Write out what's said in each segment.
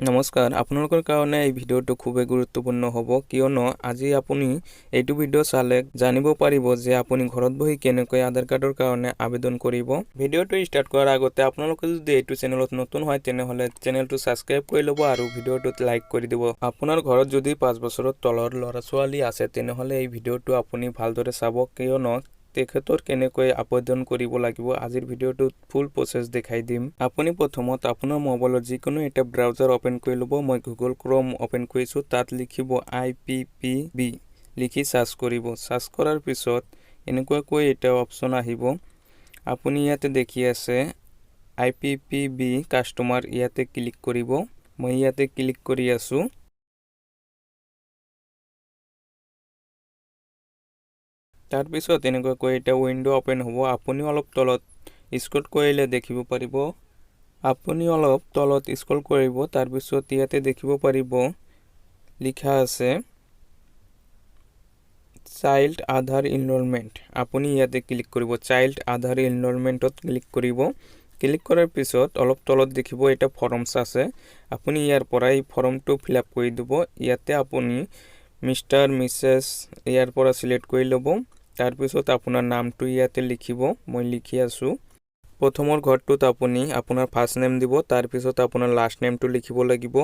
নমস্কাৰ আপোনালোকৰ কাৰণে এই ভিডিঅ'টো খুবেই গুৰুত্বপূৰ্ণ হ'ব কিয়নো আজি আপুনি এইটো ভিডিঅ' চালে জানিব পাৰিব যে আপুনি ঘৰত বহি কেনেকৈ আধাৰ কাৰ্ডৰ কাৰণে আবেদন কৰিব। ভিডিঅ'টো ষ্টাৰ্ট কৰাৰ আগতে আপোনালোকে যদি এইটো চেনেলত নতুন হয় তেনেহলে চেনেলটো সাবস্ক্ৰাইব কৰি ল'ব আৰু ভিডিঅ'টোত লাইক কৰি দিব। আপোনাৰ ঘৰত যদি 5 বছৰৰ তলৰ ল'ৰা-ছোৱালী আছে তেনেহলে এই ভিডিঅ'টো আপুনি ভালদৰে চাব কিয়নো তেখেতৰ কেনেকৈ আবেদন কৰিব লাগিব আজিৰ ভিডিঅ'টোত ফুল প্ৰসেস দেখাই দিম। আপুনি প্ৰথমত আপোনাৰ মোবাইলৰ যিকোনো এটা ব্ৰাউজাৰ ওপেন কৰি ল'ব। মই গুগল ক্ৰোম ওপেন কৰিছো, তাত লিখিব IPPB লিখি সাৰ্চ কৰিব। সাৰ্চ কৰাৰ পিছত এনেকুৱাকৈ এটা অপচন আহিব। আপুনি ইয়াতে দেখি আছে IPPB কাস্টমাৰ, ইয়াতে ক্লিক কৰিব। মই ইয়াতে ক্লিক কৰি আছো। তাৰ পিছত এনেকুৱাকৈ এটা উইন্ডো ওপেন হ'ব। আপুনি অলপ তলত স্ক্ৰল কৰিলে দেখিব পাৰিব। তাৰ পিছত ইয়াতে দেখিব পাৰিব লিখা আছে চাইল্ড আধাৰ এনৰোলমেন্ট। আপুনি ইয়াতে ক্লিক কৰিব। চাইল্ড আধাৰ এনৰোলমেন্টত ক্লিক কৰিব। ক্লিক কৰাৰ পিছত অলপ তলত দেখিব এটা ফৰ্মছ আছে। আপুনি ইয়াৰ পৰা এই ফৰ্মটো ফিল আপ কৰি দিব। ইয়াতে আপুনি মিস্টাৰ মিসেস ইয়াৰ পৰা সিলেক্ট কৰি ল'ব। তাৰ পিছত আপোনাৰ নামটো ইয়াতে লিখিব। মই লিখি আছো। প্ৰথমৰ ঘৰটোত আপুনি আপোনাৰ ফাৰ্ষ্ট নেম দিব, তাৰ পিছত আপোনাৰ লাষ্ট নেমটো লিখিব লাগিব।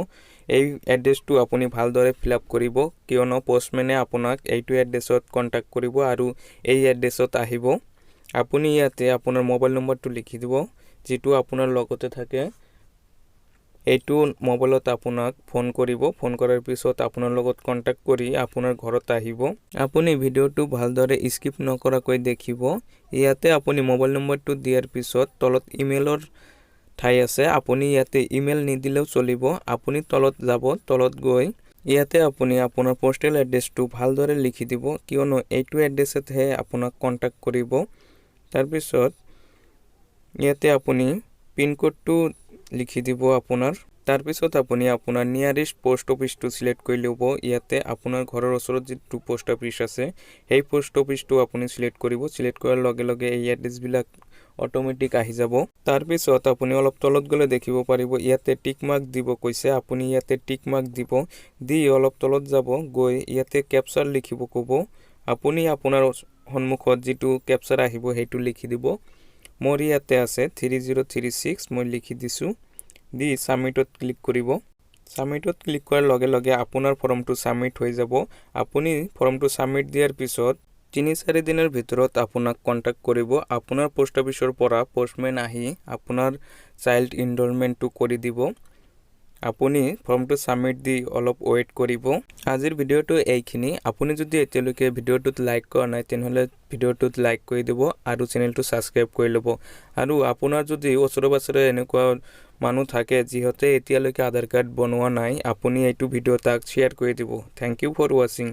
এই এড্ৰেছটো আপুনি ভালদৰে ফিল আপ কৰিব কিয়নো পোষ্টমেনে আপোনাক এইটো এড্ৰেছত কন্টাক্ট কৰিব আৰু এই এড্ৰেছত আহিব। আপুনি ইয়াতে আপোনাৰ মোবাইল নম্বৰটো লিখি দিব যেটো আপোনাৰ লগতে থাকে। এইটো মোবাইলত আপোনাক ফোন কৰিব। ফোন কৰাৰ পিছত আপোনাৰ লগত কন্টাক্ট কৰি আপোনাৰ ঘৰত আহিব। আপুনি ভিডিঅ'টো ভালদৰে স্কিপ নকৰাকৈ দেখিব। ইয়াতে আপুনি মোবাইল নম্বৰটো দিয়াৰ পিছত তলত ইমেইলৰ ঠাই আছে। আপুনি ইয়াতে ইমেইল নিদিলেও চলিব। আপুনি তলত যাব, তলত গৈ ইয়াতে আপুনি আপোনাৰ পোষ্টেল এড্ৰেছটো ভালদৰে লিখি দিব কিয়নো এইটো এড্ৰেছতহে আপোনাক কন্টাক্ট কৰিব। তাৰ পিছত ইয়াতে আপুনি পিন কোডটো লিখি দিব আপোনাৰ। তাৰ পিছত আপুনি আপোনাৰ নিয়াৰেষ্ট পোষ্ট অফিসটো সিলেক্ট কৰি ল'ব। ইয়াতে আপোনাৰ ঘৰৰ ওচৰত যিটো পোষ্ট অফিস আছে সেই পোষ্ট অফিসটো আপুনি সিলেক্ট কৰিব। সিলেক্ট কৰাৰ লগে লগে এই এড্ৰেছ বিলাক অটোমেটিক আহি যাব। তাৰ পিছত আপুনি অলপ তলত গলে দেখিব পাৰিব ইয়াতে টিক মাৰ্ক দিব কৈছে। আপুনি ইয়াতে টিক মাৰ্ক দিব। দি অলপ তলত যাব, গৈ ইয়াতে ক্যাপচাৰ লিখিব ক'ব। আপুনি আপোনাৰ সন্মুখত যিটো ক্যাপচাৰ আহিব সেইটো লিখি দিব। মোৰ ইয়াতে আছে 3036, মই লিখি দিছো। দি সাবমিটত ক্লিক কৰিব। সাবমিটত ক্লিক কৰাৰ লগে লগে আপোনাৰ ফৰ্মটো সাবমিট হৈ যাব। আপুনি ফৰ্মটো সাবমিট দিয়াৰ পিছত 3-4 দিনৰ ভিতৰত আপোনাক কন্টাক্ট কৰিব। আপোনাৰ পোষ্ট অফিসৰ পৰা পোষ্টমেন আহি আপোনাৰ চাইল্ড এনৰোলমেন্টটো কৰি দিব। আপুনি ফৰ্মটো সাবমিট দি অলপ ওয়েট কৰিব। আজিৰ ভিডিঅ'টো এইখিনি। আপুনি যদি এতিয়ালৈকে ভিডিঅ'টোত লাইক কৰা নাই তেনেহলে ভিডিঅ'টোত লাইক কৰি দিব আৰু চেনেলটো সাবস্ক্ৰাইব কৰি ল'ব। আৰু আপোনাৰ যদি ওচৰে-পাজৰে এনেকুৱা মানুহ থাকে যিহতে এতিয়ালৈকে আধাৰ কাৰ্ড বনোৱা নাই, আপুনি এইটো ভিডিঅ' তাক শ্বেয়াৰ কৰি দিব। Thank you for watching.